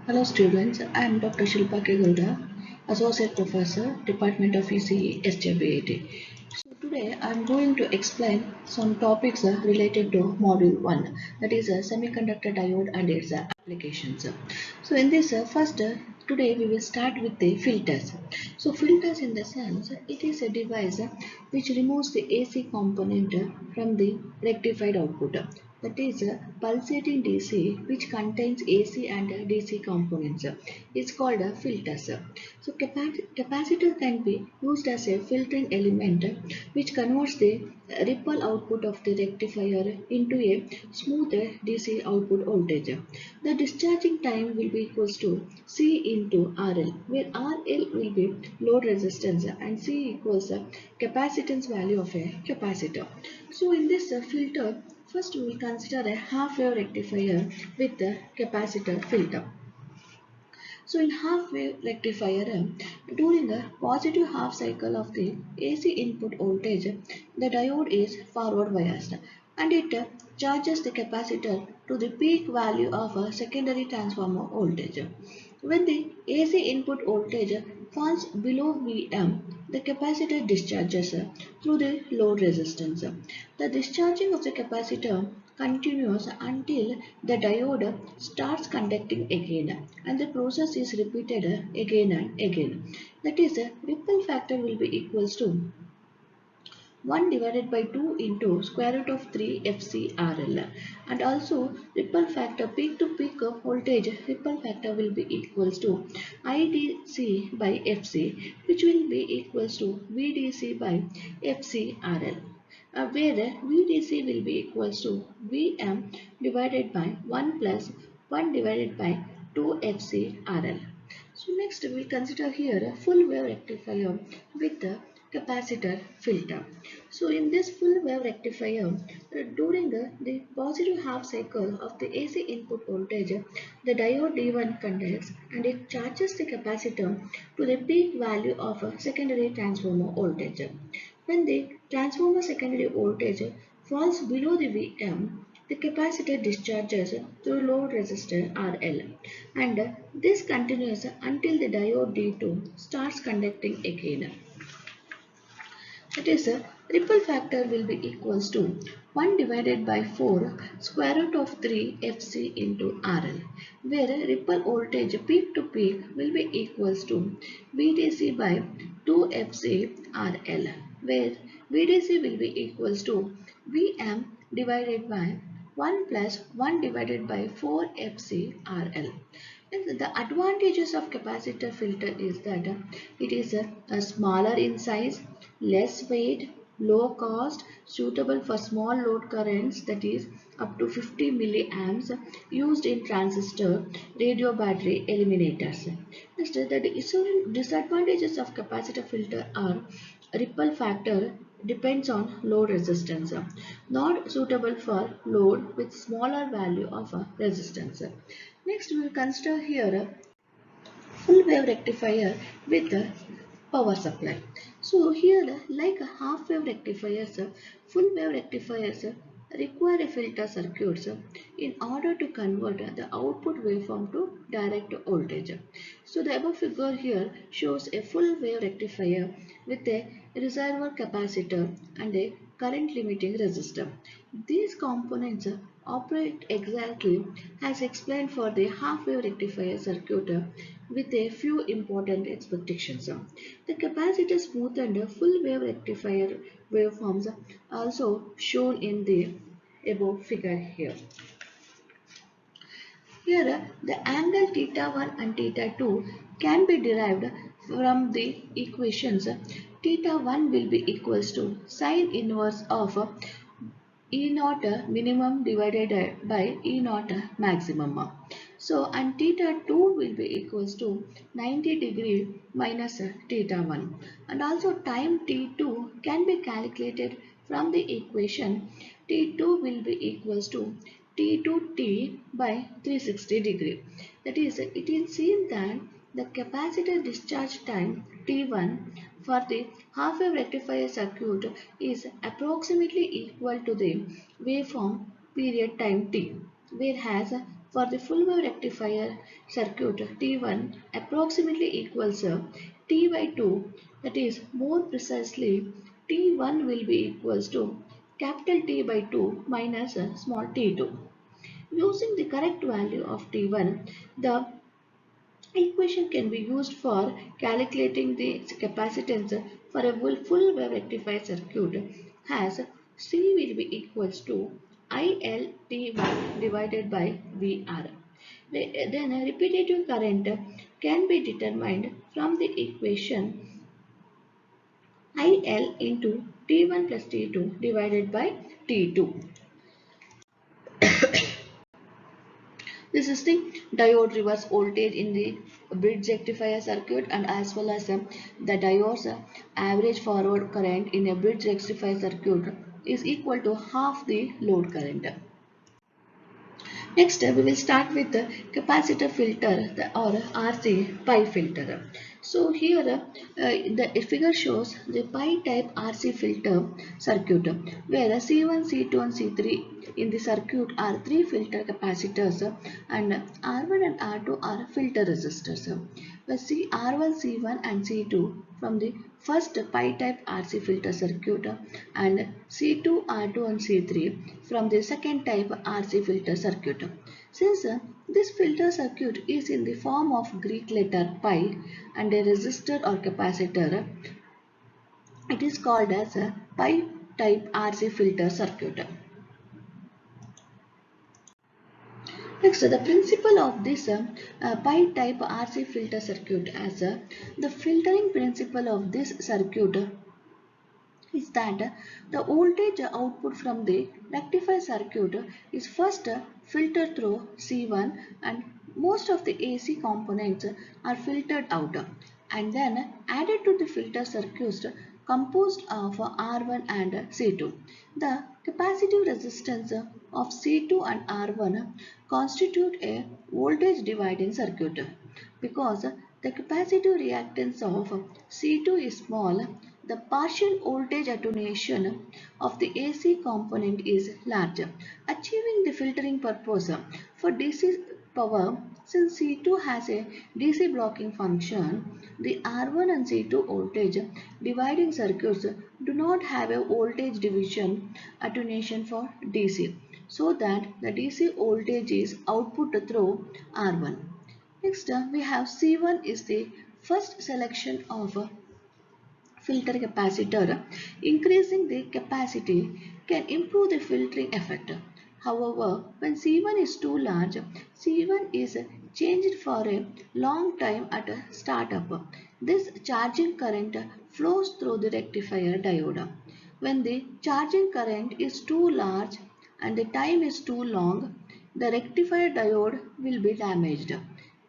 Hello students, I am Dr. Shilpa Kegowda, Associate Professor, Department of ECE, SJBIT. So today I am going to explain some topics related to Module 1, that is Semiconductor Diode and its applications. So in this today we will start with the filters. So filters in the sense, it is a device which removes the AC component from the rectified output. That is pulsating DC which contains AC and DC components is called a filters. So capacitor can be used as a filtering element which converts the ripple output of the rectifier into a smooth DC output voltage. The discharging time will be equals to C into RL, where RL will be load resistance and C equals the capacitance value of a capacitor. So in this filter, first we will consider a half wave rectifier with the capacitor filter. So in half wave rectifier, during the positive half cycle of the AC input voltage, the diode is forward biased and it charges the capacitor to the peak value of a secondary transformer voltage. When the AC input voltage falls below Vm, the capacitor discharges through the load resistance. The discharging of the capacitor continues until the diode starts conducting again, and the process is repeated again and again. That is, ripple factor will be equals to 1 divided by 2 into square root of 3 FCRL, and also ripple factor peak to peak voltage ripple factor will be equals to IDC by FC, which will be equals to VDC by FCRL, where VDC will be equals to Vm divided by 1 plus 1 divided by 2 FCRL. So next we will consider here a full wave rectifier with the capacitor filter. So in this full wave rectifier, during the positive half cycle of the AC input voltage, the diode D1 conducts and it charges the capacitor to the peak value of a secondary transformer voltage. When the transformer secondary voltage falls below the Vm, the capacitor discharges through load resistor RL, and this continues until the diode D2 starts conducting again. That is, ripple factor will be equals to 1 divided by 4 square root of 3 FC into RL, where ripple voltage peak to peak will be equals to VDC by 2 FC RL, where VDC will be equals to Vm divided by 1 plus 1 divided by 4 FC RL. And the advantages of capacitor filter is that it is smaller in size, less weight, low cost, suitable for small load currents, that is up to 50 milliamps, used in transistor radio battery eliminators. Next, the disadvantages of capacitor filter are ripple factor depends on load resistance, not suitable for load with smaller value of resistance. Next, we will consider here a full wave rectifier with a power supply. So here, like a half wave rectifiers, full wave rectifiers require a filter circuits in order to convert the output waveform to direct voltage. So the above figure here shows a full wave rectifier with a reservoir capacitor and a current limiting resistor. These components operate exactly as explained for the half wave rectifier circuit with a few important expectations. The capacitor smooth and full wave rectifier waveforms are also shown in the above figure here. Here, the angle theta 1 and theta 2 can be derived from the equations. Theta 1 will be equals to sine inverse of E naught minimum divided by E naught maximum. So, and theta 2 will be equals to 90 degree minus theta 1. And also time T2 can be calculated from the equation T2 will be equals to T2T by 360 degree. That is, it is seen that the capacitor discharge time T1 for the half-wave rectifier circuit is approximately equal to the waveform period time t, whereas For the full wave rectifier circuit, T1 approximately equals T by 2, that is more precisely T1 will be equals to capital T by 2 minus small t2. Using the correct value of T1, the equation can be used for calculating the capacitance for a full wave rectifier circuit as C will be equals to ILT1 divided by VR. Then a repetitive current can be determined from the equation IL into T1 plus T2 divided by T2. This is the diode reverse voltage in the bridge rectifier circuit, and as well as the diode's average forward current in a bridge rectifier circuit is equal to half the load current. Next, we will start with the capacitor filter or RC pi filter. So here the figure shows the pi type RC filter circuit where C1, C2 and C3 in the circuit are three filter capacitors and R1 and R2 are filter resistors. Where R1, C1 and C2 from the first pi type RC filter circuit and C2, R2 and C3 from the second type RC filter circuit. Since this filter circuit is in the form of Greek letter pi and a resistor or capacitor, it is called as a pi type RC filter circuit. Next, the principle of this pi type RC filter circuit as the filtering principle of this circuit is that the voltage output from the rectifier circuit is first filtered through C1 and most of the AC components are filtered out and then added to the filter circuit composed of R1 and C2. The capacitive resistance of C2 and R1 constitute a voltage dividing circuit because the capacitive reactance of C2 is small. The partial voltage attenuation of the AC component is large, achieving the filtering purpose. For DC power, since C2 has a DC blocking function, the R1 and C2 voltage dividing circuits do not have a voltage division attenuation for DC, so that the DC voltage is output through R1. Next, we have C1 is the first selection of filter capacitor. Increasing the capacity can improve the filtering effect. However, when C1 is too large, C1 is changed for a long time at a startup. This charging current flows through the rectifier diode. When the charging current is too large and the time is too long, the rectifier diode will be damaged.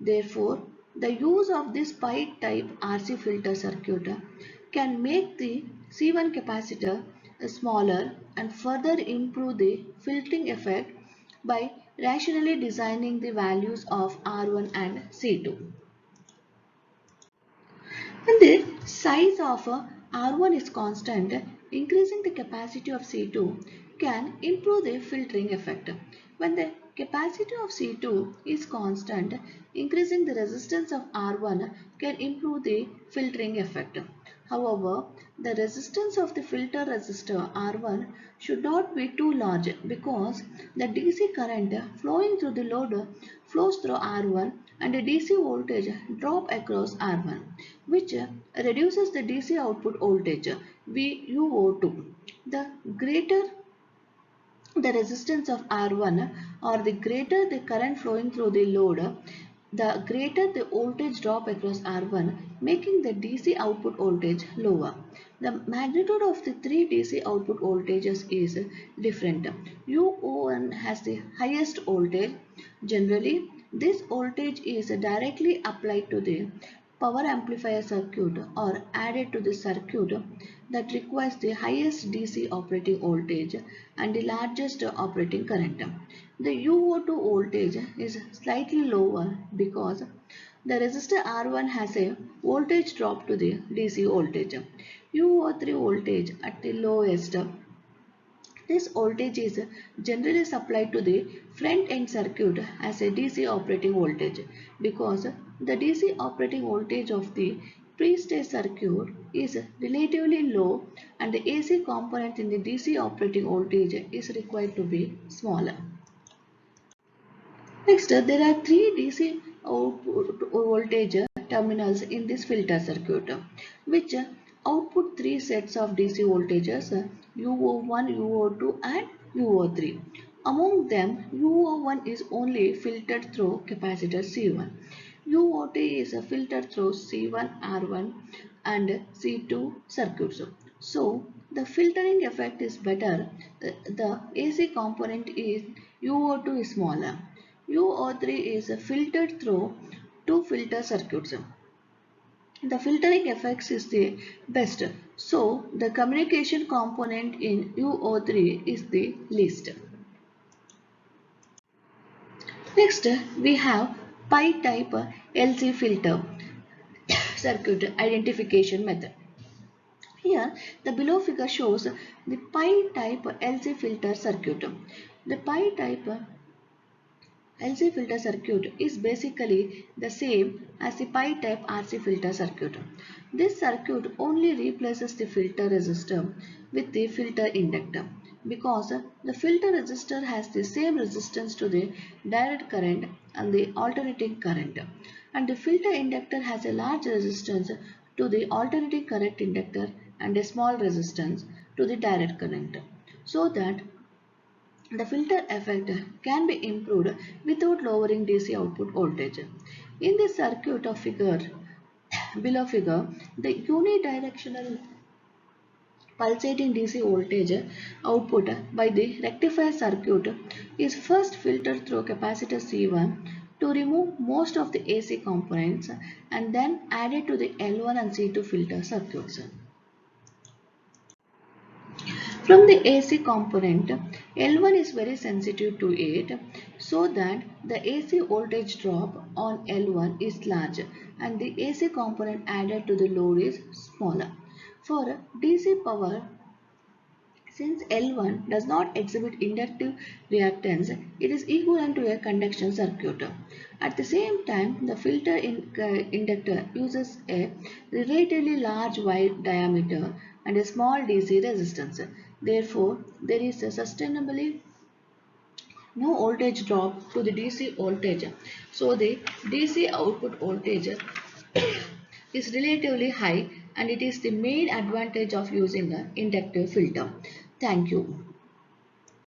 Therefore, the use of this pi type RC filter circuit can make the C1 capacitor smaller and further improve the filtering effect by rationally designing the values of R1 and C2. When the size of R1 is constant, increasing the capacity of C2 can improve the filtering effect. When the capacity of C2 is constant, increasing the resistance of R1 can improve the filtering effect. However, the resistance of the filter resistor R1 should not be too large because the DC current flowing through the load flows through R1 and a DC voltage drop across R1, which reduces the DC output voltage VUO2. The greater the resistance of R1 or the greater the current flowing through the load, the greater the voltage drop across R1, making the DC output voltage lower. The magnitude of the three DC output voltages is different. UO1 has the highest voltage. Generally, this voltage is directly applied to the power amplifier circuit or added to the circuit that requires the highest DC operating voltage and the largest operating current. The UO2 voltage is slightly lower because the resistor R1 has a voltage drop to the DC voltage. UO3 voltage at the lowest, This voltage is generally supplied to the front end circuit as a DC operating voltage because the DC operating voltage of the pre-stage circuit is relatively low and the AC component in the DC operating voltage is required to be smaller. Next, there are three DC output voltage terminals in this filter circuit, which output three sets of DC voltages UO1, UO2 and UO3. Among them, UO1 is only filtered through capacitor C1. UO2 is filtered through C1, R1 and C2 circuits. So, the filtering effect is better. The AC component is UO2 is smaller. UO3 is filtered through two filter circuits. The filtering effects is the best. So the communication component in UO3 is the least. Next we have pi type LC filter circuit identification method. Here the below figure shows the pi type LC filter circuit. The pi type LC filter circuit is basically the same as the pi type RC filter circuit. This circuit only replaces the filter resistor with the filter inductor because the filter resistor has the same resistance to the direct current and the alternating current, and the filter inductor has a large resistance to the alternating current inductor and a small resistance to the direct current, so that the filter effect can be improved without lowering DC output voltage. In the circuit of below figure, the unidirectional pulsating DC voltage output by the rectifier circuit is first filtered through capacitor C1 to remove most of the AC components and then added to the L1 and C2 filter circuits. From the AC component, L1 is very sensitive to it, so that the AC voltage drop on L1 is large and the AC component added to the load is smaller. For DC power, since L1 does not exhibit inductive reactance, it is equivalent to a conduction circuit. At the same time, the filter inductor uses a relatively large wide diameter and a small DC resistance. Therefore, there is a sustainably no voltage drop to the DC voltage. So, the DC output voltage is relatively high, and it is the main advantage of using an inductive filter. Thank you.